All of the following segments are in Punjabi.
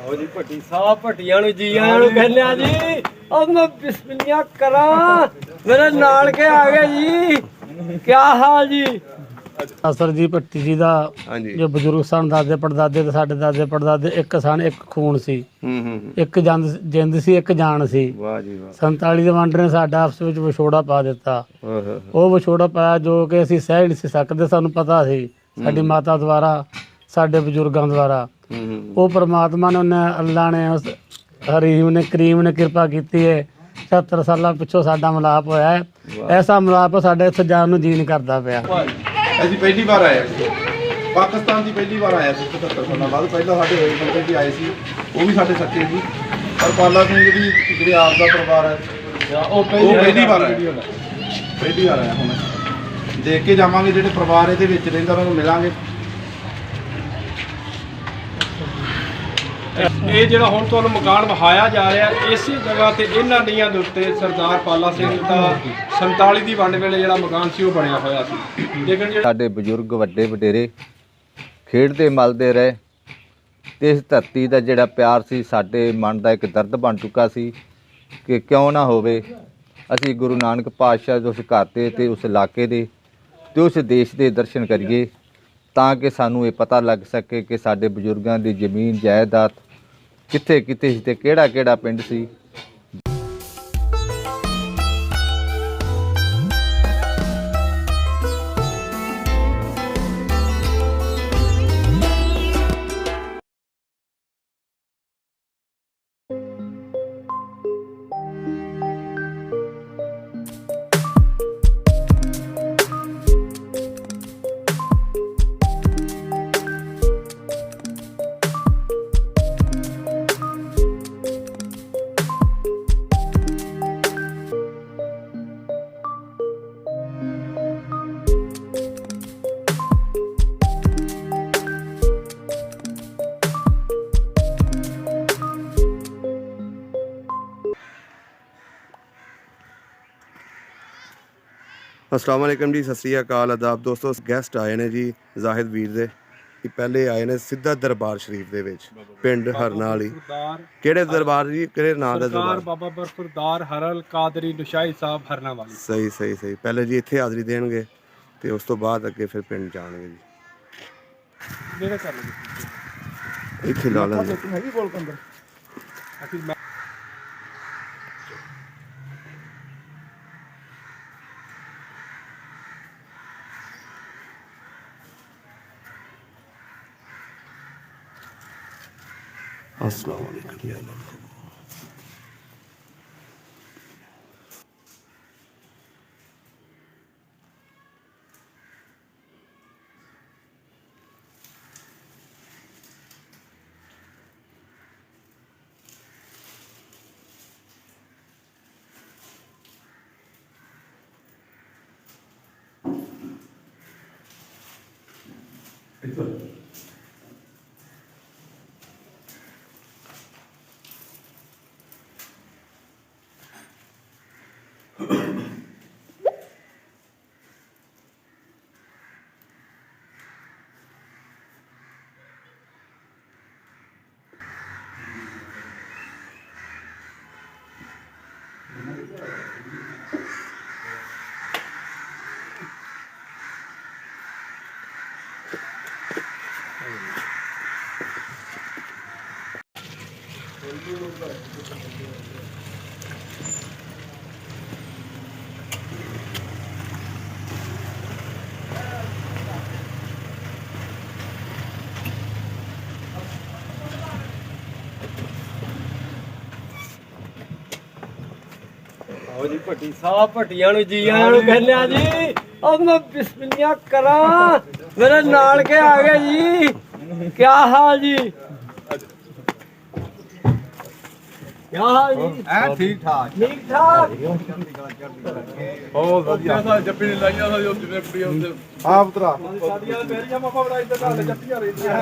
आओ जी भट्टी साहब भट्टियां नु जी आयां नु कहने आ जी। अब मैं बिस्मिल्लाह करा मेरे नाल के आ गए जी। क्या हाल जी? ਅਸਰ ਜੀ ਭੱਟੀ ਜੀ ਦਾ ਜੋ ਬਜ਼ੁਰਗ ਸਨ, ਦਾਦੇ ਪੜਦਾਦੇ ਤੇ ਸਾਡੇ ਦਾਦੇ ਪੜਦਾਦੇ, ਇੱਕ ਸਨ, ਇੱਕ ਖੂਨ ਸੀ, ਇੱਕ ਜਿੰਦ ਸੀ, ਇੱਕ ਜਾਨ ਸੀ। ਵਾਹ ਜੀ ਵਾਹ। 47 ਦੇ ਵੰਡ ਨੇ ਸਾਡਾ ਆਪਸ ਵਿੱਚ ਵਿਛੋੜਾ ਪਾ ਦਿੱਤਾ। ਉਹ ਵਿਛੋੜਾ ਪਾਇਆ ਜੋ ਕਿ ਅਸੀਂ ਸਹਿ ਨਹੀਂ ਸੀ ਸਕਦੇ। ਸਾਨੂੰ ਪਤਾ ਸੀ ਸਾਡੀ ਮਾਤਾ ਦੁਆਰਾ, ਸਾਡੇ ਬਜ਼ੁਰਗਾਂ ਦੁਆਰਾ। ਉਹ ਪਰਮਾਤਮਾ ਨੇ, ਉਹਨੇ ਅੱਲਾ ਨੇ, ਉਸ ਹਰੀਮ ਨੇ, ਕਰੀਮ ਨੇ ਕਿਰਪਾ ਕੀਤੀ ਹੈ। 70 ਸਾਲਾਂ ਪਿੱਛੋਂ ਸਾਡਾ ਮਿਲਾਪ ਹੋਇਆ ਹੈ। ਐਸਾ ਮਿਲਾਪ ਸਾਡੇ ਇੱਥੇ ਜਾਣ ਨੂੰ ਜੀ ਨਹੀਂ ਕਰਦਾ ਪਿਆ। ਅਸੀਂ ਪਹਿਲੀ ਵਾਰ ਆਏ ਸੀ ਪਾਕਿਸਤਾਨ ਦੀ, ਪਹਿਲੀ ਵਾਰ ਆਇਆ ਸੀ 77 ਸਾਲਾਂ ਬਾਅਦ। ਪਹਿਲਾਂ ਸਾਡੇ ਹੋਏ ਬੰਦੇ ਵੀ ਆਏ ਸੀ, ਉਹ ਵੀ ਸਾਡੇ ਸੱਚੇ ਸੀ। ਪਰ ਪਾਲਾ ਸਿੰਘ ਦੀ ਜਿਹੜੇ ਆਪ ਦਾ ਪਰਿਵਾਰ ਹੈ ਉਹ ਪਹਿਲੀ ਵਾਰ ਆਇਆ, ਪਹਿਲੀ ਵਾਰ ਆਇਆ। ਹੁਣ ਦੇਖ ਕੇ ਜਾਵਾਂਗੇ ਜਿਹੜੇ ਪਰਿਵਾਰ ਇਹਦੇ ਵਿੱਚ ਰਹਿੰਦਾ ਉਹਨਾਂ ਨੂੰ ਮਿਲਾਂਗੇ। ਇਹ ਜਿਹੜਾ ਹੁਣ ਤੁਹਾਨੂੰ ਮਕਾਨ ਵਿਖਾਇਆ ਜਾ ਰਿਹਾ, ਇਸੇ ਜਗ੍ਹਾ ਤੇ ਇਹਨਾਂ ਨੀਆਂ ਦੇ ਉੱਤੇ ਸਰਦਾਰ ਪਾਲਾ ਸਿੰਘ ਦਾ 47 ਦੀ ਵੰਡ ਵੇਲੇ ਜਿਹੜਾ ਮਕਾਨ ਸੀ ਉਹ ਬਣਿਆ ਹੋਇਆ ਸੀ। ਲੇਕਿਨ ਸਾਡੇ ਬਜ਼ੁਰਗ ਵੱਡੇ ਵਡੇਰੇ ਖੇਡਦੇ ਮਲਦੇ ਰਹੇ ਤੇ ਇਸ ਧਰਤੀ ਦਾ ਜਿਹੜਾ ਪਿਆਰ ਸੀ ਸਾਡੇ ਮਨ ਦਾ ਇੱਕ ਦਰਦ ਬਣ ਚੁੱਕਾ ਸੀ ਕਿ ਕਿਉਂ ਨਾ ਹੋਵੇ ਅਸੀਂ ਗੁਰੂ ਨਾਨਕ ਪਾਤਸ਼ਾਹ ਦੇ ਉਸ ਘਰ ਤੇ ਉਸ ਇਲਾਕੇ ਦੇ ਤੇ ਉਸ ਦੇਸ਼ ਦੇ ਦਰਸ਼ਨ ਕਰੀਏ, ਤਾਂ ਕਿ ਸਾਨੂੰ ਇਹ ਪਤਾ ਲੱਗ ਸਕੇ ਕਿ ਸਾਡੇ ਬਜ਼ੁਰਗਾਂ ਦੀ ਜ਼ਮੀਨ ਜਾਇਦਾਦ ਕਿੱਥੇ ਕਿੱਥੇ ਸੀ ਤੇ ਕਿਹੜਾ ਕਿਹੜਾ ਪਿੰਡ ਸੀ। अस्सलाम वालेकुम जी, सत श्री अकाल, आदाब दोस्तों। गैसट आए ने जी जाहिद वीर दे कि पहले आए ने सिद्धा दरबार शरीफ दे विच पिंड हरना वाली। किहड़े दरबार जी, किहड़े नाम दा दरबार? बाबा बरफुरदार हरल कादरी नुशाई साहब हरना वाली। सही सही सही। पहले जी इत्थे हाज़री देणगे ते उस तो बाद अगे फिर पिंड जाणगे जी। ਜਿਹੜੇ ਕਰ ਲਓ इत्थे ला लेंगे। ਹੈਗੀ ਕੋਲ ਕੰਦਰ ਅਸੀਂ अस्सलाम वालेकुम या अल्लाह। आओ जी भट्टी साहब भट्टियां नु जी आयां नु कहने आ जी। अब मैं बिस्मिल्लाह करा मेरे नाल के आ गए जी। क्या हाल जी? क्या हाल जी? ठीक ठाक ठीक ठाक। बहुत बढ़िया। ਜੱਪੀ ਨੇ ਲਾਈਆਂ ਸੀ ਉਹ ਜਿਵੇਂ ਕੁੜੀਆਂ ਹੁੰਦੇ हाँ पुत्रा ਸਾਡੀਆਂ ਮੇਰੀਆਂ ਮਾਪਾ ਬੜਾ ਇੱਧਰ ਨਾਲ ਜੱਪੀਆਂ ਰਹਿੰਦੀਆਂ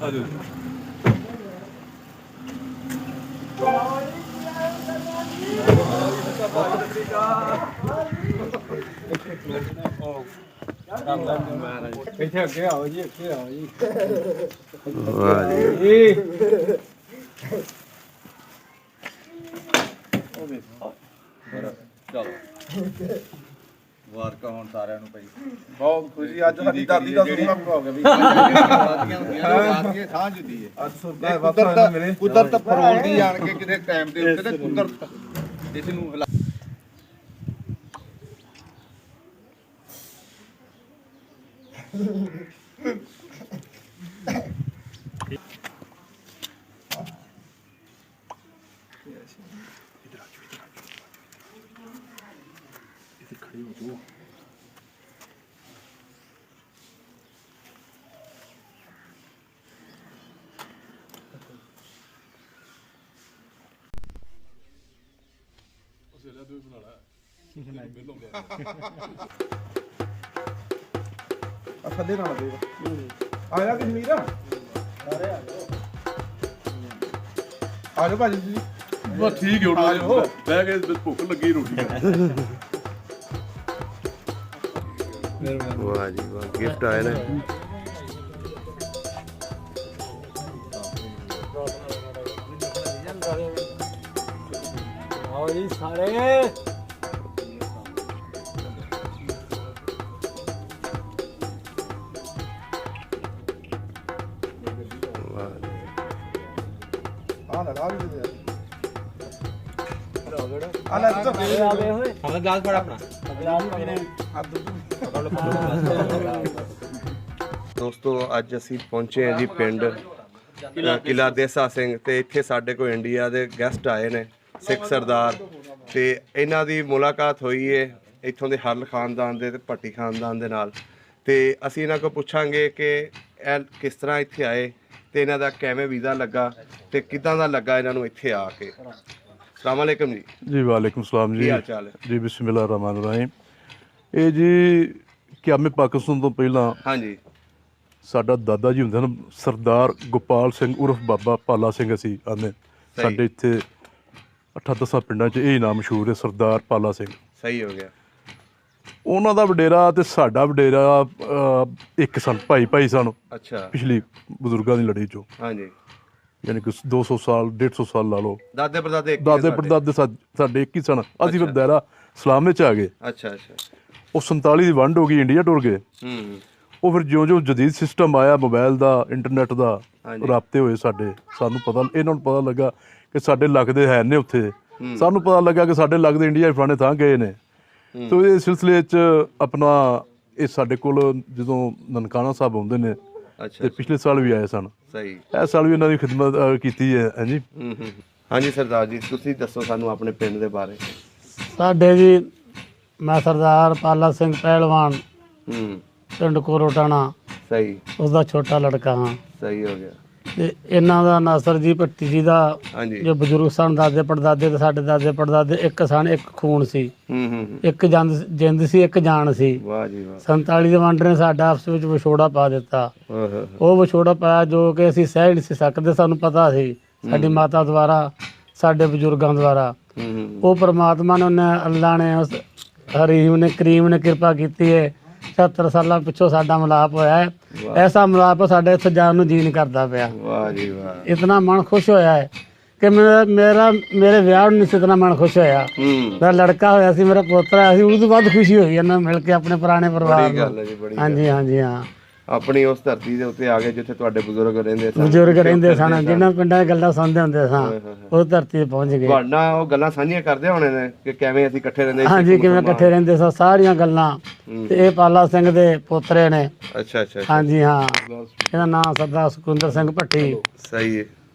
ਆਜੋ ਇੱਥੇ ਅੱਗੇ ਆਓ ਜੀ, ਅੱਗੇ ਆਓ ਜੀ। ਵਾਹ ਜੀ ਜੀ ਚਲੋ ਵਾਰਕਾ ਹੁਣ ਸਾਰਿਆਂ ਨੂੰ ਪਈ ਬਹੁਤ ਖੁਸ਼ੀ ਅੱਜ ਸਾਡੀ ਦਾਦੀ ਦਾ ਸੁਪਨਾ ਪੂਰਾ ਹੋ ਗਿਆ ਵੀ ਸਾਂਝ ਹੁੰਦੀ ਹੈ ਅੱਜ ਸੁਪਨਾ ਵਾਪਸ ਮਿਲੇ। ਕੁਦਰਤ ਫਰੋਲਦੀ ਆਣ ਕੇ ਕਿਤੇ ਟਾਈਮ ਦੇ ਉੱਤੇ ਤੇ ਕੁਦਰਤ ਇਸ ਨੂੰ ਥੱਲੇ ਨਾਲ ਦੇ ਆਇਆ ਕਸ਼ਮੀਰ ਆ ਜਾਓ ਭਾਜੀ ਜੀ। ਬਸ ਠੀਕ ਹੈ ਆ ਜਾਓ। ਬਹਿ ਕੇ ਭੁੱਖ ਲੱਗੀ ਰੋਟੀ ਵਾਹ ਜੀ ਵਾਹ ਗਿਫਟ ਆਏ ਨੇ ਆਓ ਜੀ ਸਾਰੇ। ਆ ਲੈ ਆ ਵੀ ਦੇ ਆ ਲੈ ਤੂੰ ਆਵੇ ਹੋਏ ਹਮਦ ਗਲਾਸ ਫੜ ਆਪਣਾ। ਦੋਸਤੋ ਅੱਜ ਅਸੀਂ ਪਹੁੰਚੇ ਹਾਂ ਜੀ ਪਿੰਡ ਕਿਲਾ ਦੇਸਾ ਸਿੰਘ ਤੇ ਇੱਥੇ ਸਾਡੇ ਕੋਲ ਇੰਡੀਆ ਦੇ ਗੈਸਟ ਆਏ ਨੇ ਸਿੱਖ ਸਰਦਾਰ ਤੇ ਇਹਨਾਂ ਦੀ ਮੁਲਾਕਾਤ ਹੋਈ ਹੈ ਇੱਥੋਂ ਦੇ ਹਰਲ ਖਾਨਦਾਨ ਦੇ ਤੇ ਭੱਟੀ ਖਾਨਦਾਨ ਦੇ ਨਾਲ ਤੇ ਅਸੀਂ ਇਹਨਾਂ ਕੋਲ ਪੁੱਛਾਂਗੇ ਕਿ ਇਹ ਕਿਸ ਤਰ੍ਹਾਂ ਇੱਥੇ ਆਏ ਤੇ ਇਹਨਾਂ ਦਾ ਕਿਵੇਂ ਵੀਜ਼ਾ ਲੱਗਾ ਤੇ ਕਿੱਦਾਂ ਦਾ ਲੱਗਾ ਇਹਨਾਂ ਨੂੰ ਇੱਥੇ ਆ ਕੇ। अस्सलाम वालेकुम जी। ਜੀ ਵਾਲੇਕੁਮ ਸਲਾਮ ਜੀ। ਕੀ ਹਾਲ ਚਾਲ ਹੈ ਜੀ ਬਿਸਮਿਲ੍ਲਾ ਰਹਿਮਾਨ ਰਹੀਮ। ਇਹ ਜੀ ਕਿਆਮੇ ਪਾਕਿਸਤਾਨ ਤੋਂ ਪਹਿਲਾਂ ਹਾਂਜੀ ਸਾਡਾ ਦਾਦਾ ਜੀ ਹੁੰਦੇ ਹਨ ਸਰਦਾਰ ਗੋਪਾਲ ਸਿੰਘ ਉਰਫ ਬਾਬਾ ਪਾਲਾ ਸਿੰਘ ਅਸੀਂ ਆਨੇ ਸਾਡੇ ਇੱਥੇ 8-10 ਪਿੰਡਾਂ 'ਚ ਇਹ ਨਾਮ ਮਸ਼ਹੂਰ ਹੈ ਸਰਦਾਰ ਪਾਲਾ ਸਿੰਘ। ਸਹੀ ਹੋ ਗਿਆ। ਉਹਨਾਂ ਦਾ ਵਡੇਰਾ ਤੇ ਸਾਡਾ ਵਡੇਰਾ ਇੱਕ ਸਨ ਭਾਈ ਸਨ ਅੱਛਾ ਪਿਛਲੀ ਬਜ਼ੁਰਗਾਂ ਦੀ ਲੜੀ 'ਚੋਂ ਹਾਂਜੀ ਯਾਨੀ ਕਿ 200 ਸਾਲ 150 ਸਾਲ ਲਾ ਲਓ। ਦਾਦੇ ਪੜਦਾਦੇ ਇੱਕ ਹੀ ਦਾਦੇ ਸਾਡੇ? ਪੜਦਾਦੇ ਸਾਡੇ ਇੱਕ ਹੀ ਸਨ। ਅਸੀਂ ਫਿਰ ਦਾਇਰਾ ਇਸਲਾਮ ਵਿੱਚ ਆ ਗਏ। ਅੱਛਾ ਅੱਛਾ ਉਹ 47 ਦੀ ਵੰਡ ਹੋ ਗਈ ਇੰਡੀਆ ਟੁਰ ਗਏ। ਉਹ ਫਿਰ ਜਿਉਂ ਜਦੀਦ ਸਿਸਟਮ ਆਇਆ ਮੋਬਾਈਲ ਦਾ ਇੰਟਰਨੈਟ ਦਾ ਰਾਬਤੇ ਹੋਏ ਸਾਨੂੰ ਇਹਨਾਂ ਨੂੰ ਪਤਾ ਲੱਗਾ ਕਿ ਸਾਡੇ ਲੱਗਦੇ ਹੈ ਨੇ ਉੱਥੇ। ਸਾਨੂੰ ਪਤਾ ਲੱਗਾ ਕਿ ਸਾਡੇ ਲੱਗਦੇ ਇੰਡੀਆ ਫਲਾਣੇ ਥਾਂ ਗਏ ਨੇ। ਤੋ ਇਸ ਸਿਲਸਿਲੇ 'ਚ ਆਪਣਾ ਇਹ ਸਾਡੇ ਕੋਲ ਜਦੋਂ ਨਨਕਾਣਾ ਸਾਹਿਬ ਆਉਂਦੇ ਨੇ ਅੱਛਾ ਤੇ ਪਿਛਲੇ ਸਾਲ ਵੀ ਆਏ ਸਨ। ਸਹੀ। ਇਸ ਸਾਲ ਵੀ ਇਹਨਾਂ ਦੀ ਖਿਦਮਤ ਕੀਤੀ ਹੈ। ਹਾਂਜੀ ਹਾਂਜੀ ਸਰਦਾਰ ਜੀ ਤੁਸੀਂ ਦੱਸੋ ਸਾਨੂੰ ਆਪਣੇ ਪਿੰਡ ਦੇ ਬਾਰੇ। ਸਾਡੇ ਜੀ ਮੈਂ ਸਰਦਾਰ ਪਾਲਾ ਸਿੰਘ ਪਹਿਲਵਾਨ ਪਿੰਡ ਕੋਰੋਟਾਣਾ ਸਹੀ ਉਸਦਾ ਛੋਟਾ ਲੜਕਾ ਹਾਂ। ਸਹੀ ਹੋ ਗਿਆ। ਤੇ ਇਹਨਾਂ ਦਾ ਨਾਸਰ ਜੀ ਭੱਟੀ ਜੀ ਦਾ ਹਾਂਜੀ ਜੋ ਬਜ਼ੁਰਗ ਸਨ ਦਾਦੇ ਪੜਦਾਦੇ ਤੇ ਸਾਡੇ ਦਾਦੇ ਪੜਦਾਦੇ ਇੱਕ ਸਨ, ਇੱਕ ਖੂਨ ਸੀ, ਇੱਕ ਜਿੰਦ ਸੀ, ਇੱਕ ਜਾਨ ਸੀ। ਵਾਹ ਜੀ ਵਾਹ। 47 ਦੇ ਵੰਡ ਨੇ ਸਾਡਾ ਆਪਸ ਵਿੱਚ ਵਿਛੋੜਾ ਪਾ ਦਿੱਤਾ। ਓਹ ਉਹ ਵਿਛੋੜਾ ਪਾਇਆ ਜੋ ਕਿ ਅਸੀਂ ਸਹਿ ਨਹੀਂ ਸੀ ਸਕਦੇ। ਸਾਨੂੰ ਪਤਾ ਸੀ ਸਾਡੀ ਮਾਤਾ ਦੁਆਰਾ ਸਾਡੇ ਬਜ਼ੁਰਗਾਂ ਦੁਆਰਾ। ਉਹ ਪ੍ਰਮਾਤਮਾ ਨੇ ਉਹਨੇ ਅੱਲਾ ਨੇ ਉਸ ਹਰੀਮ ਨੇ ਕਰੀਮ ਨੇ ਕਿਰਪਾ ਕੀਤੀ ਹੈ। 70 ਸਾਲਾਂ ਪਿੱਛੋਂ ਸਾਡਾ ਮਿਲਾਪ ਹੋਇਆ ਹੈ। ਐਸਾ ਮਿਲਾਪ ਸਾਡੇ ਇੱਥੇ ਜਾਣ ਨੂੰ ਜੀ ਨਹੀਂ ਕਰਦਾ ਪਿਆ। ਵਾਹ ਜੀ ਵਾਹ। ਇਤਨਾ ਮਨ ਖੁਸ਼ ਹੋਇਆ ਹੈ ਕਿ ਮੇਰੇ ਵਿਆਹ ਨੂੰ ਨਹੀਂ ਸੀ ਇਤਨਾ ਮਨ ਖੁਸ਼ ਹੋਇਆ। ਮੇਰਾ ਲੜਕਾ ਹੋਇਆ ਸੀ, ਮੇਰਾ ਪੋਤਰਾ ਹੋਇਆ ਸੀ, ਉਸ ਤੋਂ ਬਾਅਦ ਖੁਸ਼ੀ ਹੋਈ ਇਹਨਾਂ ਮਿਲ ਕੇ ਆਪਣੇ ਪੁਰਾਣੇ ਪਰਿਵਾਰ ਬੜੀ ਗੱਲ ਹੈ ਨੂੰ। ਜੀ ਬੜੀ। ਹਾਂਜੀ ਹਾਂਜੀ ਹਾਂ। ਆਪਣੀ ਉਸ ਧਰਤੀ ਦੇ ਉੱਤੇ ਆ ਗਏ ਜਿੱਥੇ ਤੁਹਾਡੇ ਬਜ਼ੁਰਗ ਰਹਿੰਦੇ ਸਨ। ਬਜ਼ੁਰਗ ਰਹਿੰਦੇ ਸਨ ਜਿਨ੍ਹਾਂ ਪਿੰਡਾਂ 'ਚ ਗੱਲਾਂ ਸੁਣਦੇ ਹੁੰਦੇ ਸਾਂ ਉਸ ਧਰਤੀ 'ਤੇ ਪਹੁੰਚ ਗਏ। ਤੁਹਾਡਾ ਉਹ ਗੱਲਾਂ ਸਾਂਝੀਆਂ ਕਰਦੇ ਹੋਣੇ ਨੇ ਕਿ ਕਿਵੇਂ ਅਸੀਂ ਇਕੱਠੇ ਰਹਿੰਦੇ ਸੀ। ਹਾਂਜੀ ਕਿਵੇਂ ਇਕੱਠੇ ਰਹਿੰਦੇ ਸਾਂ ਸਾਰੀਆਂ ਗੱਲਾਂ। ਤੇ ਇਹ ਪਾਲਾ ਸਿੰਘ ਦੇ ਪੋਤਰੇ ਨੇ। ਅੱਛਾ ਅੱਛਾ ਹਾਂਜੀ ਹਾਂ। ਇਹਦਾ ਨਾਮ ਸਰਦਾਰ ਸੁਖਿੰਦਰ ਸਿੰਘ ਭੱਟੀ। ਸਹੀ ਹੈ।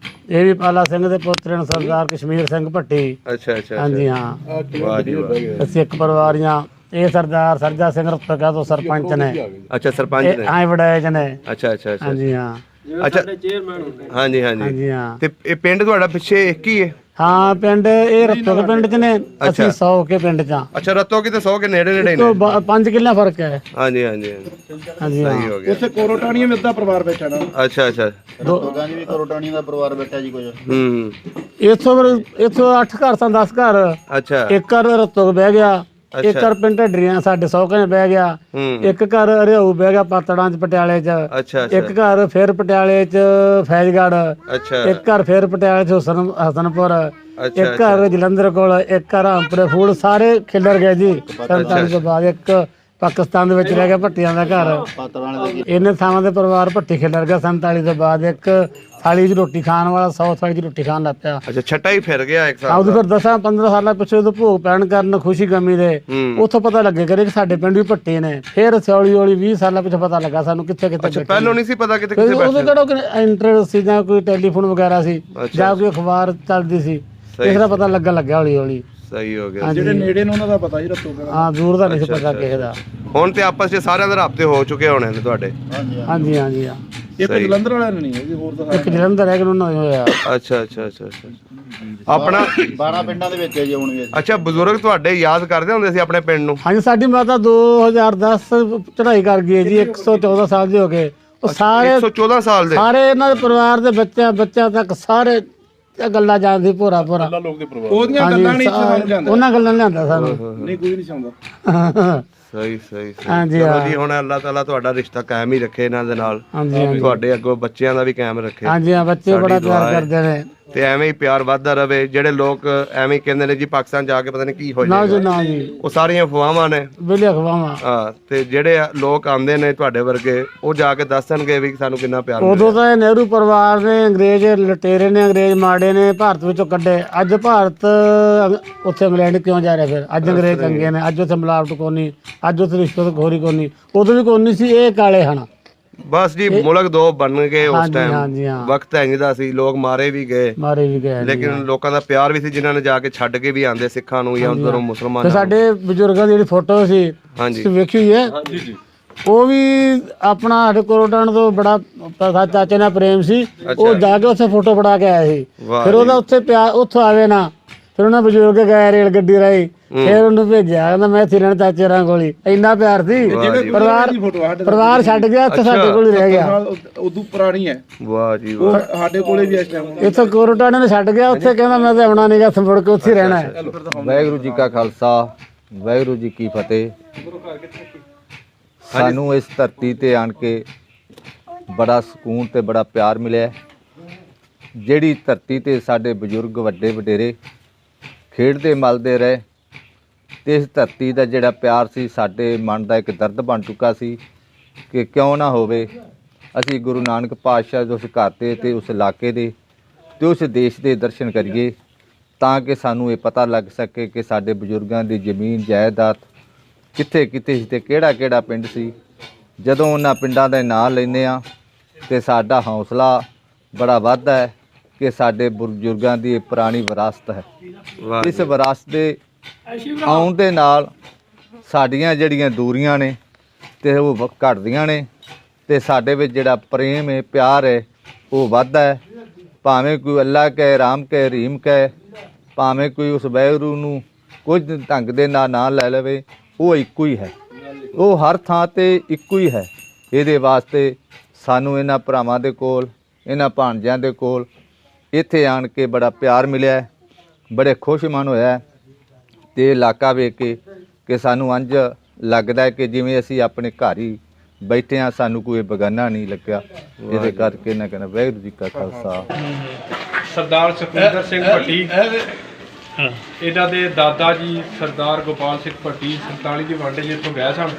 ਇਹ ਵੀ ਪਾਲਾ ਸਿੰਘ ਦੇ ਪੋਤਰੇ ਨੇ ਸਰਦਾਰ ਕਸ਼ਮੀਰ ਸਿੰਘ ਭੱਟੀ। ਅੱਛਾ ਅੱਛਾ ਹਾਂਜੀ ਹਾਂ। ਵਾਹ ਜੀ ਵਾਹ। ਅਸੀਂ ਇੱਕ ਪਰਿਵਾਰੀਆਂ। ਇਹ ਸਰਦਾਰ ਸਰਜਾ ਸਿੰਘ ਰਫਤਕਾ ਤੋਂ ਸਰਪੰਚ ਨੇ। ਅੱਛਾ ਸਰਪੰਚ ਇਹ ਨੇ। ਆਏ ਵਡਾਇਜ ਨੇ। ਅੱਛਾ ਅੱਛਾ ਅੱਛਾ ਹਾਂਜੀ ਹਾਂ। ਅੱਛਾ ਚੇਅਰਮੈਨ ਹੁੰਦੇ। ਹਾਂਜੀ ਹਾਂਜੀ ਹਾਂਜੀ ਹਾਂ। ਤੇ ਇਹ ਪਿੰਡ ਤੁਹਾਡਾ ਪਿੱਛੇ ਇੱਕ ਹੀ ਹੈ। ਹਾਂ ਪਿੰਡ ਇਹ ਰਫਤਕ ਪਿੰਡ 'ਚ ਨੇ। ਅਸੀਂ 100 ਕੇ ਪਿੰਡ 'ਚ ਹਾਂ। ਅੱਛਾ ਰਤੋ ਕਿਤੇ 100 ਕੇ ਨੇੜੇ ਨੇੜੇ ਨੇ। ਤੋਂ 5 ਕਿੱਲੇ ਫਰਕ ਹੈ। ਹਾਂਜੀ ਹਾਂਜੀ ਹਾਂਜੀ ਹਾਂ। ਸਹੀ ਹੋ ਗਿਆ। ਇੱਥੇ ਕੋਰੋਟਾਣੀਆਂ ਵਿੱਚ ਦਾ ਪਰਿਵਾਰ ਬੈਠਾ ਨਾ। ਅੱਛਾ ਅੱਛਾ ਦੋਗਾਂ ਵੀ ਕੋਰੋਟਾਣੀ ਦਾ ਪਰਿਵਾਰ ਬੈਠਾ ਜੀ ਕੁਝ। ਹੂੰ ਇੱਥੋਂ 8 ਘਰ ਸਨ, 10 ਘਰ। ਅੱਛਾ ਇੱਕ ਘਰ ਰਤਕ ਬਹਿ ਗਿਆ, ਇੱਕ ਘਰ ਪਿੰਡ ਢੱਡਰੀਆਂ ਸਾਡੇ ਸੌਕੇ ਬਹਿ ਗਿਆ, ਇੱਕ ਘਰ ਹਰਿਆਊ ਬਹਿ ਗਿਆ ਪਾਤੜਾਂ 'ਚ ਪਟਿਆਲੇ 'ਚ, ਅੱਛਾ ਇੱਕ ਘਰ ਫਿਰ ਪਟਿਆਲੇ 'ਚ ਫੈਜ਼ਗੜ੍ਹ, ਅੱਛਾ ਇੱਕ ਘਰ ਫਿਰ ਪਟਿਆਲੇ 'ਚ ਹਸਨਪੁਰ, ਇੱਕ ਘਰ ਜਲੰਧਰ ਕੋਲ, ਇੱਕ ਘਰ ਰਾਮਪੁਰੇ ਫੂਲ, ਸਾਰੇ ਖਿਲਰ ਗਏ ਜੀ 47 ਤੋਂ ਬਾਅਦ। ਇੱਕ ਪਾਕਿਸਤਾਨ ਦੇ ਵਿੱਚ ਰਹਿ ਗਿਆ ਭੱਟੀਆਂ ਦਾ ਘਰ। ਇਹਨੇ ਥਾਵਾਂ ਦੇ ਪਰਿਵਾਰ ਭੱਟੀ ਖਿਲਰ ਗਿਆ 47 ਤੋਂ ਬਾਅਦ। ਇੱਕ ਥਾਲੀ 'ਚ ਰੋਟੀ ਖਾਣ ਵਾਲਾ 100 ਥਾਲੀ 'ਚ ਰੋਟੀ ਖਾਣ ਲੱਗ ਪਿਆ। ਅੱਛਾ ਛੱਟਾ ਹੀ ਫਿਰ ਗਿਆ ਇੱਕ ਸਾਲ ਆਉਂ ਫਿਰ 10-15 ਸਾਲਾਂ ਪਿੱਛੇ ਉਦੋਂ ਭੋਗ ਪੈਣ ਕਾਰਨ ਖੁਸ਼ੀ ਗਮੀ ਦੇ ਉੱਥੋਂ ਪਤਾ ਲੱਗੇ ਕਰੇ ਕਿ ਸਾਡੇ ਪਿੰਡ ਵੀ ਭੱਟੇ ਨੇ। ਫਿਰ ਹੌਲੀ ਹੌਲੀ 20 ਸਾਲਾਂ ਪਿੱਛੇ ਪਤਾ ਲੱਗਾ ਸਾਨੂੰ ਕਿੱਥੇ ਕਿੱਥੇ ਅੱਛਾ ਪਹਿਲਾਂ ਨਹੀਂ ਸੀ ਪਤਾ ਕਿਤੇ ਫਿਰ ਉਦੋਂ ਕਿਹੜਾ ਇੰਟਰਨੈਟ ਸੀ ਜਾਂ ਕੋਈ ਟੈਲੀਫੋਨ ਵਗੈਰਾ ਸੀ ਜਾਂ ਕੋਈ ਅਖਬਾਰ ਚੱਲਦੀ ਸੀ, ਇਸ ਦਾ ਪਤਾ ਲੱਗਿਆ ਹੌਲੀ ਹੌਲੀ। ਸਹੀ ਹੋ ਗਿਆ। ਜਿਹੜੇ ਨੇੜੇ ਨੇ ਉਹਨਾਂ ਦਾ ਪਤਾ ਹੀ ਰੱਤੋ ਹਾਂ, ਦੂਰ ਦਾ ਨਹੀਂ ਸੀ ਪਤਾ ਕਿਸੇ ਦਾ। ਹੁਣ ਤੇ ਆਪਸ ਵਿੱਚ ਸਾਰਿਆਂ ਦੇ ਰਾਬਤੇ ਹੋ ਚੁੱਕੇ ਹੋਣੇ ਨੇ ਤੁਹਾਡੇ। ਹਾਂਜੀ ਹਾਂਜੀ ਹਾਂ। ਇੱਕ ਜਲੰਧਰ ਵਾਲਿਆਂ ਨੂੰ ਨਹੀਂ ਹੈਗੀ, ਹੋਰ ਤਾਂ ਇੱਕ ਜਲੰਧਰ ਹੈ ਕਿ ਉਹਨਾਂ ਨੂੰ ਹੋਇਆ। ਅੱਛਾ ਆਪਣਾ 12 ਪਿੰਡਾਂ ਦੇ ਵਿੱਚ ਹੈ ਜੀ ਹੁਣ ਵੀ। ਅੱਛਾ ਬਜ਼ੁਰਗ ਤੁਹਾਡੇ ਯਾਦ ਕਰਦੇ ਹੁੰਦੇ ਸੀ ਆਪਣੇ ਪਿੰਡ ਨੂੰ? ਹਾਂਜੀ, ਸਾਡੀ ਮਾਤਾ 2010 ਚੜ੍ਹਾਈ ਕਰ ਗਈ ਹੈ ਜੀ, 114 ਸਾਲ ਦੇ ਹੋ ਗਏ। ਉਹ ਸਾਰੇ 114 ਸਾਲ ਦੇ ਸਾਰੇ ਇਹਨਾਂ ਦੇ ਪਰਿਵਾਰ ਦੇ ਬੱਚਿਆਂ ਤੱਕ ਸਾਰੇ ਇਹ ਗੱਲਾਂ ਜਾਣਦੀ ਭੋਰਾ ਲੋਕ ਦੇ ਪਰਿਵਾਰ ਉਹਦੀਆਂ ਗੱਲਾਂ ਨਹੀਂ ਸਮਝ ਜਾਂਦੇ, ਉਹਨਾਂ ਗੱਲਾਂ ਲਿਆਂਦਾ ਸਾਨੂੰ। ਨਹੀਂ ਕੋਈ ਨਹੀਂ ਸਮਝਦਾ। ਸਹੀ ਹਾਂਜੀ ਚਲੋ ਜੀ, ਹੁਣ ਅੱਲਾਹ ਤਾਲਾ ਤੁਹਾਡਾ ਰਿਸ਼ਤਾ ਕਾਇਮ ਹੀ ਰੱਖੇ ਇਹਨਾਂ ਦੇ ਨਾਲ, ਹਾਂਜੀ ਤੁਹਾਡੇ ਅੱਗੋਂ ਬੱਚਿਆਂ ਦਾ ਵੀ ਕਾਇਮ ਰੱਖੇ। ਹਾਂਜੀ ਹਾਂ, ਬੱਚੇ ਬੜਾ ਪਿਆਰ ਕਰਦੇ ਨੇ ਤੇ ਐਵੇਂ ਹੀ ਪਿਆਰ ਵੱਧਦਾ ਰਵੇ। ਜਿਹੜੇ ਲੋਕ ਐਵੇਂ ਕਹਿੰਦੇ ਨੇ ਜੀ ਪਾਕਿਸਤਾਨ ਜਾ ਕੇ ਪਤਾ ਨਹੀਂ ਕੀ ਹੋ ਨਾ ਜੀ ਜਾਏਗਾ, ਨਾ ਜੀ, ਉਹ ਸਾਰੀਆਂ ਅਫਵਾਹਾਂ ਨੇ। ਬਿਲੇ ਖਵਾਵਾਂ। ਹਾਂ, ਤੇ ਜਿਹੜੇ ਲੋਕ ਆਉਂਦੇ ਨੇ ਤੁਹਾਡੇ ਵਰਗੇ, ਉਹ ਜਾ ਕੇ ਦੱਸਣਗੇ ਵੀ ਸਾਨੂੰ ਕਿੰਨਾ ਪਿਆਰ ਉਦੋਂ ਤਾਂ ਇਹ ਨਹਿਰੂ ਪਰਿਵਾਰ ਨੇ ਅੰਗਰੇਜ਼ ਲਟੇਰੇ ਨੇ, ਅੰਗਰੇਜ਼ ਮਾੜੇ ਨੇ ਭਾਰਤ ਵਿੱਚੋਂ ਕੱਢੇ। ਅੱਜ ਭਾਰਤ ਉੱਥੇ ਇੰਗਲੈਂਡ ਕਿਉਂ ਜਾ ਰਿਹਾ? ਫਿਰ ਅੱਜ ਅੰਗਰੇਜ਼ ਚੰਗੇ ਨੇ, ਅੱਜ ਉੱਥੇ ਮਿਲਾਵਟ ਕੋਨੀ, ਅੱਜ ਉੱਥੇ ਰਿਸ਼ਵਤਖੋਰੀ ਕੋਨੀ, ਉਦੋਂ ਵੀ ਕੋਨੀ ਸੀ। ਇਹ ਕਾਲੇ ਹਨ ਬਸ ਜੀ। ਮੁਲਕ ਦੋ ਬਣ ਗਏ ਉਸ ਹਾਂਜੀ ਟਾਈਮ, ਵਕਤ ਇੰਜਦਾ ਸੀ, ਲੋਕ ਮਾਰੇ ਵੀ ਗਏ ਲੇਕਿਨ ਲੋਕਾਂ ਦਾ ਪਿਆਰ ਵੀ ਸੀ, ਜਿਨ੍ਹਾਂ ਨੇ ਜਾ ਕੇ ਛੱਡ ਕੇ ਵੀ ਆਂਦੇ ਸਿੱਖਾਂ ਨੂੰ ਜਾਂ ਉਧਰੋਂ ਮੁਸਲਮਾਨਾਂ ਨੂੰ। ਸਾਡੇ ਬਜ਼ੁਰਗਾਂ ਦੀ ਜਿਹੜੀ ਫੋਟੋ ਸੀ ਤੁਸੀਂ ਵੇਖੀ ਹੋਈ ਹੈ, ਉਹ ਵੀ ਆਪਣਾ ਸਾਡੇ ਕੋਰੋਟਾਣ ਤੋਂ ਬੜਾ ਚਾਚੇ ਨਾਲ ਪ੍ਰੇਮ ਸੀ। ਉਹ ਜਾ ਕੇ ਉੱਥੇ ਫੋਟੋ ਫੜਾ ਕੇ ਆਇਆ ਸੀ। ਫਿਰ ਉਹਦਾ ਉੱਥੇ ਪਿਆਰ ਉੱਥੋਂ ਆਵੇ ਨਾ, ਫਿਰ ਉਹਨਾਂ ਬਜ਼ੁਰਗ ਗਏ ਰੇਲ ਗੱਡੀ ਰਾਹੀਂ, ਫਿਰ ਉਹਨੂੰ ਭੇਜਿਆ, ਕਹਿੰਦਾ ਮੈਂ ਇੱਥੇ ਰਹਿਣਾ ਚਾਚੇ ਰਾਂ ਕੋਲ ਹੀ। ਇੰਨਾ ਪਿਆਰ ਸੀ। ਪਰਿਵਾਰ ਛੱਡ ਗਿਆ, ਇੱਥੇ ਸਾਡੇ ਕੋਲ ਹੀ ਰਹਿ ਗਿਆ। ਉਦੋਂ ਪੁਰਾਣੀ ਹੈ। ਵਾਹ ਜੀ ਉਹ ਸਾਡੇ ਕੋਲੇ ਵੀ ਇਸ ਟਾਈਮ ਇੱਥੇ ਕੋਰੋਟਾਣੇ ਨੇ ਛੱਡ ਗਿਆ, ਉੱਥੇ ਕਹਿੰਦਾ ਮੈਂ ਤਾਂ ਆਉਣਾ ਨਹੀਂਗਾ, ਇੱਥੇ ਮੁੜ ਕੇ ਉੱਥੇ ਰਹਿਣਾ ਹੈ। ਵਾਹਿਗੁਰੂ ਜੀ ਕਾ ਖਾਲਸਾ, ਵਾਹਿਗੁਰੂ ਜੀ ਕੀ ਫਤਿਹ। ਸਾਨੂੰ ਇਸ ਧਰਤੀ ਤੇ ਆਣ ਕੇ ਬੜਾ ਸਕੂਨ ਤੇ ਬੜਾ ਪਿਆਰ ਮਿਲਿਆ। ਜਿਹੜੀ ਧਰਤੀ ਤੇ ਸਾਡੇ ਬਜ਼ੁਰਗ ਵੱਡੇ ਵਡੇਰੇ ਖੇਡਦੇ ਮਲਦੇ ਰਹੇ, ਤੇ ਇਸ ਧਰਤੀ ਦਾ ਜਿਹੜਾ ਪਿਆਰ ਸੀ ਸਾਡੇ ਮਨ ਦਾ ਇੱਕ ਦਰਦ ਬਣ ਚੁੱਕਾ ਸੀ ਕਿ ਕਿਉਂ ਨਾ ਹੋਵੇ ਅਸੀਂ ਗੁਰੂ ਨਾਨਕ ਪਾਤਸ਼ਾਹ ਦੇ ਉਸ ਘਰ ਤੇ ਉਸ ਇਲਾਕੇ ਦੇ ਤੇ ਉਸ ਦੇਸ਼ ਦੇ ਦਰਸ਼ਨ ਕਰੀਏ, ਤਾਂ ਕਿ ਸਾਨੂੰ ਇਹ ਪਤਾ ਲੱਗ ਸਕੇ ਕਿ ਸਾਡੇ ਬਜ਼ੁਰਗਾਂ ਦੀ ਜ਼ਮੀਨ ਜਾਇਦਾਦ ਕਿੱਥੇ ਕਿੱਥੇ ਸੀ ਤੇ ਕਿਹੜਾ ਕਿਹੜਾ ਪਿੰਡ ਸੀ। ਜਦੋਂ ਉਹਨਾਂ ਪਿੰਡਾਂ ਦੇ ਨਾਂ ਲੈਂਦੇ ਆ ਤੇ ਸਾਡਾ ਹੌਸਲਾ ਬੜਾ ਵੱਧਦਾ ਹੈ ਕਿ ਸਾਡੇ ਬਜ਼ੁਰਗਾਂ ਦੀ ਇਹ ਪੁਰਾਣੀ ਵਿਰਾਸਤ ਹੈ। ਇਸ ਵਿਰਾਸਤ ਦੇ ਆਉਣ ਦੇ ਨਾਲ ਸਾਡੀਆਂ ਜਿਹੜੀਆਂ ਦੂਰੀਆਂ ਨੇ ਤੇ ਉਹ ਘਟਦੀਆਂ ਨੇ, ਤੇ ਸਾਡੇ ਵਿੱਚ ਜਿਹੜਾ ਪ੍ਰੇਮ ਹੈ, ਪਿਆਰ ਹੈ, ਉਹ ਵੱਧਦਾ ਹੈ। ਭਾਵੇਂ ਕੋਈ ਅੱਲਾ ਕਹੇ, ਰਾਮ ਕਹੇ, ਰਹੀਮ ਕਹੇ, ਭਾਵੇਂ ਕੋਈ ਉਸ ਵਾਹਿਗੁਰੂ ਨੂੰ ਕੁਝ ਢੰਗ ਦੇ ਨਾਲ ਨਾ ਲੈ ਲਵੇ, ਉਹ ਇੱਕੋ ਹੀ ਹੈ। ਉਹ ਹਰ ਥਾਂ ਤੇ ਇੱਕੋ ਹੀ ਹੈ। ਇਹਦੇ ਵਾਸਤੇ ਸਾਨੂੰ ਇਹਨਾਂ ਭਰਾਵਾਂ ਦੇ ਕੋਲ, ਇਹਨਾਂ ਭਾਣਜਿਆਂ ਦੇ ਕੋਲ ਇੱਥੇ ਆਣ ਕੇ ਬੜਾ ਪਿਆਰ ਮਿਲਿਆ, ਬੜੇ ਖੁਸ਼ ਮਨ ਹੋਇਆ। ਤੇ ਇਲਾਕਾ ਵੇਖ ਕੇ ਕਿ ਸਾਨੂੰ ਇੰਝ ਲੱਗਦਾ ਹੈ ਕਿ ਜਿਵੇਂ ਅਸੀਂ ਆਪਣੇ ਘਰ ਹੀ ਬੈਠੇ ਹਾਂ, ਸਾਨੂੰ ਕੋਈ ਬੇਗਾਨਾ ਨਹੀਂ ਲੱਗਿਆ। ਇਹਦੇ ਕਰਕੇ ਨਾ ਕਹਿੰਦਾ ਵਾਹਿਗੁਰੂ ਜੀ ਕਾ ਖਾਲਸਾ। ਸਰਦਾਰ ਸੁਖਵਿੰਦਰ ਸਿੰਘ ਭੱਟੀ, ਇਹਨਾਂ ਦੇ ਦਾਦਾ ਜੀ ਸਰਦਾਰ ਗੋਪਾਲ ਸਿੰਘ ਭੱਟੀ 47 ਦੀ ਵੰਡ ਜਿੱਥੋਂ ਗਏ ਸਨ,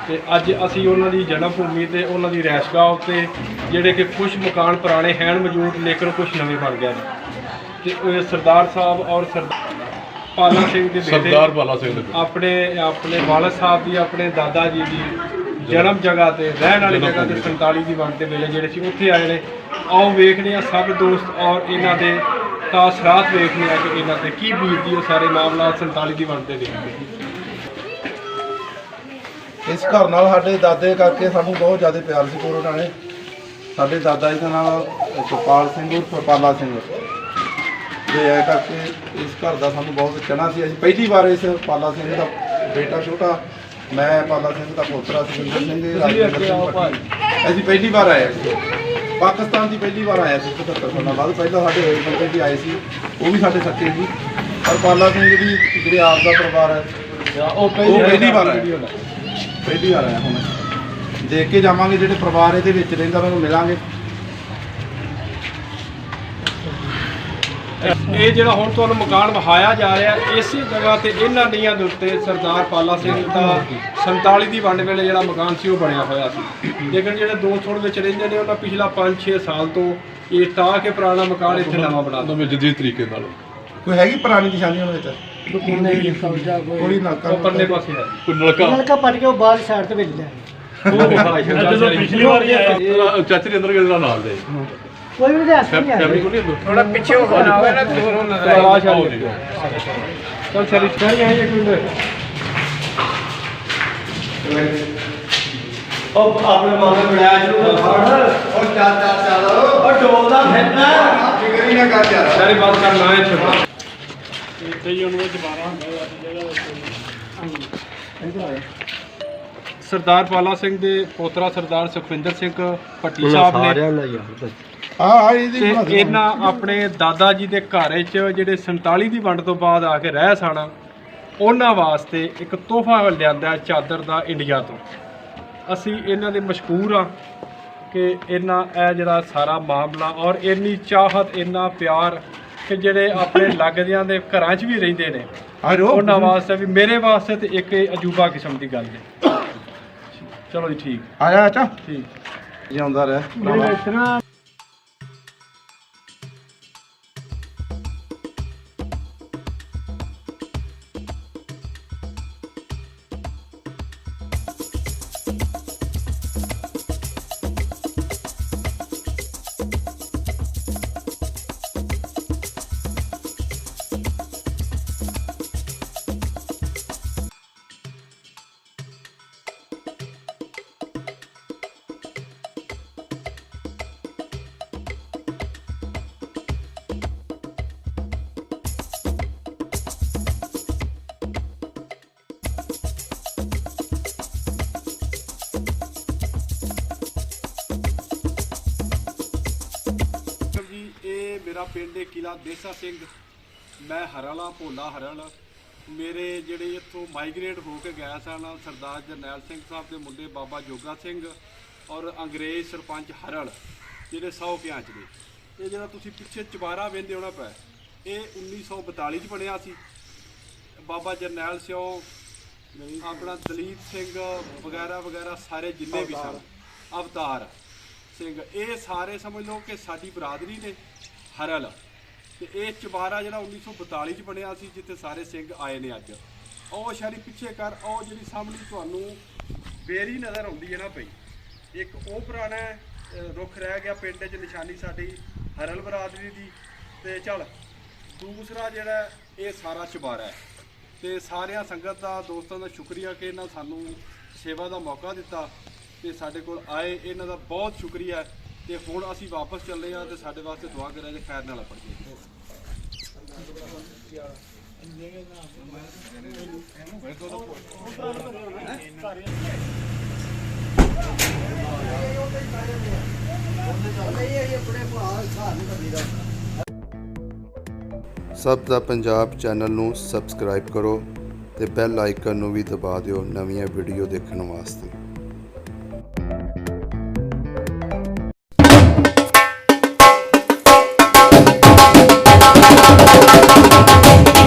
ਤੇ ਅੱਜ ਅਸੀਂ ਉਹਨਾਂ ਦੀ ਜਨਮ ਭੂਮੀ ਤੇ ਉਹਨਾਂ ਦੀ ਰਹਿਸ਼ਗਾਹ ਉੱਤੇ ਜਿਹੜੇ ਕਿ ਕੁਝ ਮਕਾਨ ਪੁਰਾਣੇ ਹਨ ਮੌਜੂਦ, ਲੇਕਿਨ ਕੁਝ ਨਵੇਂ ਬਣ ਗਏ ਨੇ। ਤੇ ਸਰਦਾਰ ਸਾਹਿਬ ਔਰ ਪਾਲਾ ਸਿੰਘ ਦੇ ਬੇਟੇ ਆਪਣੇ ਵਾਲਦ ਸਾਹਿਬ ਦੀ, ਆਪਣੇ ਦਾਦਾ ਜੀ ਦੀ ਜਨਮ ਜਗ੍ਹਾ ਤੇ ਰਹਿਣ ਵਾਲੀ ਜਗ੍ਹਾ ਤੇ 47 ਦੀ ਵੰਡ ਦੇ ਵੇਲੇ ਜਿਹੜੇ ਸੀ ਉੱਥੇ ਆਏ ਨੇ। ਆਓ ਵੇਖਦੇ ਹਾਂ ਸਭ ਦੋਸਤ ਔਰ ਇਹਨਾਂ ਦੇ ਤਾਸਰਾਤ ਵੇਖਦੇ ਹਾਂ ਕਿ ਇਹਨਾਂ ਤੇ ਕੀ ਬੀਤਦੀ ਉਹ ਸਾਰੇ ਮਾਮਲਾ 47 ਦੀ ਵੰਡ ਦੇ ਵੇਖਦੇ। ਇਸ ਘਰ ਨਾਲ ਸਾਡੇ ਦਾਦੇ ਕਰਕੇ ਸਾਨੂੰ ਬਹੁਤ ਜ਼ਿਆਦਾ ਪਿਆਰ ਸੀ। ਕੋਰੋਟਾਣੇ ਸਾਡੇ ਦਾਦਾ ਜੀ ਦਾ ਨਾਮ ਗੋਪਾਲ ਸਿੰਘ ਉਰਫ ਪਾਲਾ ਸਿੰਘ ਤੇ ਇਹ ਕਰਕੇ ਇਸ ਘਰ ਦਾ ਸਾਨੂੰ ਬਹੁਤ ਚੜ੍ਹਨਾ ਸੀ। ਅਸੀਂ ਪਹਿਲੀ ਵਾਰ ਇਸ ਪਾਲਾ ਸਿੰਘ ਦਾ ਬੇਟਾ ਛੋਟਾ, ਮੈਂ ਪਾਲਾ ਸਿੰਘ ਦਾ ਪੋਤਰਾ ਸੁਖਵਿੰਦਰ ਸਿੰਘ, ਰਾਜਵਿੰਦਰ ਸਿੰਘ ਭੱਟੀ, ਅਸੀਂ ਪਹਿਲੀ ਵਾਰ ਆਏ ਸੀ। ਪਾਕਿਸਤਾਨ ਦੀ ਪਹਿਲੀ ਵਾਰ ਆਇਆ ਸੀ 77 ਸਾਲਾਂ ਬਾਅਦ। ਪਹਿਲਾਂ ਸਾਡੇ ਹੋਏ ਬੰਦੇ ਵੀ ਆਏ ਸੀ, ਉਹ ਵੀ ਸਾਡੇ ਸੱਚੇ ਸੀ। ਪਰ ਪਾਲਾ ਸਿੰਘ ਦੀ ਜਿਹੜੇ ਆਪ ਦਾ ਪਰਿਵਾਰ ਹੈ ਉਹ ਪਹਿਲੀ ਵਾਰ ਆਇਆ ਪਹਿਲੀ ਵਾਰ ਆਇਆ ਹੁਣ ਦੇਖ ਕੇ ਜਾਵਾਂਗੇ ਜਿਹੜੇ ਪਰਿਵਾਰ ਇਹਦੇ ਵਿੱਚ ਰਹਿੰਦਾ ਉਹਨੂੰ ਮਿਲਾਂਗੇ। ਇਹ ਜਿਹੜਾ ਹੁਣ ਤੁਹਾਨੂੰ ਮਕਾਨ ਵਿਖਾਇਆ ਜਾ ਰਿਹਾ ਇਸੇ ਜਗ੍ਹਾ ਤੇ ਇਹਨਾਂ ਨੀਆਂ ਦੇ ਉੱਤੇ ਸਰਦਾਰ ਪਾਲਾ ਸਿੰਘ ਦਾ 47 ਦੀ ਵੰਡ ਵੇਲੇ ਜਿਹੜਾ ਮਕਾਨ ਸੀ ਉਹ ਬਣਿਆ ਹੋਇਆ ਸੀ। ਲੇਕਿਨ ਜਿਹੜੇ ਦੋ ਥੋੜ ਵਿੱਚ ਰਹਿੰਦੇ ਨੇ ਉਹਨਾਂ ਪਿਛਲਾ 5-6 ਸਾਲ ਤੋਂ ਇਹ ਟਾਹ ਕੇ ਪੁਰਾਣਾ ਮਕਾਨ ਇੱਥੇ ਨਵਾਂ ਬਣਾ ਦਿੱਤਾ ਨਵੇਂ ਜਦੀਦ ਤਰੀਕੇ ਨਾਲ। ਕੋਈ ਹੈਗੀ ਪੁਰਾਣੀ ਨਿਸ਼ਾਨੀ ਉਹਨਾਂ ਵਿੱਚ? ਕੋਈ ਨਾ ਉਹ ਪਰਲੇ ਪਾਸੇ ਹੈ ਕੋਈ ਨਲਕਾ ਨਲਕਾ ਪੱਟ ਕੇ ਉਹ ਬਾਹਰ ਸਾਈਡ ਤੇ ਵੇਚ ਲਿਆ। ਜਦੋਂ ਪਿਛਲੀ ਵਾਰ ਚਾਚੇ ਦੇ ਅੰਦਰ ਕਿਹਦਾ ਨਾਲ ਦੇ ਕੋਈ ਵੀ ਦੱਸ ਨਹੀਂ ਫੈਮਿਲੀ ਕੋਲ ਨਹੀਂ ਥੋੜਾ ਪਿੱਛੇ ਹੋ ਨਾ ਹੋਵੇ ਨਾ ਦੂਰ ਹੋਣਾ ਆਵਾਜ਼ ਆ ਰਹੀ ਚਲ ਸਰੀ ਸਰ ਯਹਾਂ ਇੱਕ ਮਿੰਟ ਉਹ ਆਪਣੇ ਮਾਮੇ ਬਣਾਇਆ ਜਿਹਨੂੰ ਫੜ ਉਹ ਚੱਲ ਉਹ ਡੋਲਦਾ ਫਿਰਦਾ ਫਿਕਰ ਹੀ ਨਾ ਕਰ ਯਾਰ। ਸਾਰੀ ਬਾਤ ਕਰਨਾ ਹੈ ਛੋਟਾ ਇੱਥੇ ਹੀ ਉਹਨੂੰ ਦੁਬਾਰਾ ਹੁੰਦਾ ਆਪਣੀ ਜਗ੍ਹਾ ਸਰਦਾਰ ਪਾਲਾ ਸਿੰਘ ਦੇ ਪੋਤਰਾ ਸਰਦਾਰ ਸੁਖਵਿੰਦਰ ਸਿੰਘ ਭੱਟੀ ਸਾਹਿਬ ਨੇ ਇਹਦੀ ਤੇ ਇਹਨਾਂ ਆਪਣੇ ਦਾਦਾ ਜੀ ਦੇ ਘਰ 'ਚ ਜਿਹੜੇ 47 ਦੀ ਵੰਡ ਤੋਂ ਬਾਅਦ ਆ ਕੇ ਰਹਿ ਸਨ ਉਹਨਾਂ ਵਾਸਤੇ ਇੱਕ ਤੋਹਫਾ ਲਿਆਂਦਾ ਚਾਦਰ ਦਾ ਇੰਡੀਆ ਤੋਂ। ਅਸੀਂ ਇਹਨਾਂ ਦੇ ਮਸ਼ਕੂਰ ਆ ਕਿ ਇਹਨਾਂ ਇਹ ਜਿਹੜਾ ਸਾਰਾ ਮਾਮਲਾ ਔਰ ਇੰਨੀ ਚਾਹਤ ਇੰਨਾ ਪਿਆਰ ਕਿ ਜਿਹੜੇ ਆਪਣੇ ਲੱਗਦਿਆਂ ਦੇ ਘਰਾਂ 'ਚ ਵੀ ਰਹਿੰਦੇ ਨੇ ਉਹਨਾਂ ਵਾਸਤੇ ਵੀ ਮੇਰੇ ਵਾਸਤੇ ਤੇ ਇੱਕ ਅਜੂਬਾ ਕਿਸਮ ਦੀ ਗੱਲ ਹੈ। ਚਲੋ ਜੀ ਠੀਕ ਆਇਆ ਅੱਛਾ ਠੀਕ ਜਿਉਂਦਾ ਰਹਿ। ਇਹ ਮੇਰਾ ਪਿੰਡ ਹੈ ਕਿਲਾ ਦੇਸਾ ਸਿੰਘ। ਮੈਂ ਹਰਲਾ ਭੋਲਾ ਹਰਲ ਮੇਰੇ ਜਿਹੜੇ ਇੱਥੋਂ ਮਾਈਗ੍ਰੇਟ ਹੋ ਕੇ ਗਏ ਸਨ ਸਰਦਾਰ ਜਰਨੈਲ ਸਿੰਘ ਸਾਹਿਬ ਦੇ ਮੁੰਡੇ ਬਾਬਾ ਜੋਗਾ ਸਿੰਘ ਔਰ ਅੰਗਰੇਜ਼ ਸਰਪੰਚ ਹਰਲ ਜਿਹੜੇ 100 ਪਿਆਂਚ ਦੇ। ਇਹ ਜਿਹੜਾ ਤੁਸੀਂ ਪਿੱਛੇ ਚੁਬਾਰਾ ਵੇਂਦੇ ਹੋਣਾ ਪਿਆ ਇਹ 1942 ਚ ਬਣਿਆ ਸੀ। ਬਾਬਾ ਜਰਨੈਲ ਸਿੰਘ ਆਪਣਾ ਦਲੀਪ ਸਿੰਘ ਵਗੈਰਾ ਵਗੈਰਾ ਸਾਰੇ ਜਿੰਨੇ ਵੀ ਸਨ ਅਵਤਾਰ ਸਿੰਘ ਇਹ ਸਾਰੇ ਸਮਝ ਲਓ ਕਿ ਸਾਡੀ ਬਰਾਦਰੀ ਨੇ ਹਰਲ। ਤੇ ਇਹ ਚੁਬਾਰਾ ਜਿਹੜਾ 1942 ਚ ਬਣਿਆ ਸੀ ਜਿੱਥੇ ਸਾਰੇ ਸਿੰਘ ਆਏ ਨੇ ਅੱਜ। ਉਹ ਸ਼ਾਰੀ ਪਿੱਛੇ ਕਰ ਉਹ ਜਿਹੜੀ ਸਾਹਮਣੇ ਤੁਹਾਨੂੰ ਬੇਰੀ ਨਜ਼ਰ ਆਉਂਦੀ ਹੈ ਨਾ ਪਈ ਇੱਕ ਉਹ ਪੁਰਾਣਾ ਰੁੱਖ ਰਹਿ ਗਿਆ ਪਿੰਡ 'ਚ ਨਿਸ਼ਾਨੀ ਸਾਡੀ ਹਰਲ ਬਰਾਦਰੀ ਦੀ। ਤੇ ਚੱਲ ਦੂਸਰਾ ਜਿਹੜਾ ਇਹ ਸਾਰਾ ਚੁਬਾਰਾ ਹੈ ਤੇ ਸਾਰਿਆਂ ਸੰਗਤ ਦਾ ਦੋਸਤਾਂ ਦਾ ਸ਼ੁਕਰੀਆ ਕਿ ਇਹਨਾਂ ਸਾਨੂੰ ਸੇਵਾ ਦਾ ਮੌਕਾ ਦਿੱਤਾ ਤੇ ਸਾਡੇ ਕੋਲ ਆਏ ਇਹਨਾਂ ਦਾ ਬਹੁਤ ਸ਼ੁਕਰੀਆ। ਤੇ ਹੁਣ ਅਸੀਂ ਵਾਪਸ ਚੱਲੇ ਆ ਤੇ ਸਾਡੇ ਵਾਸਤੇ ਦੁਆ ਕਰਿਆ ਜੇ ਖੈਰ ਨਾਲ ਪੜ ਜੇ। ਸਭ ਦਾ ਪੰਜਾਬ ਚੈਨਲ ਨੂੰ ਸਬਸਕ੍ਰਾਈਬ ਕਰੋ ਤੇ ਬੈਲ ਆਈਕਨ ਨੂੰ ਵੀ ਦਬਾ ਦਿਓ ਨਵੀਆਂ ਵੀਡੀਓ ਦੇਖਣ ਵਾਸਤੇ।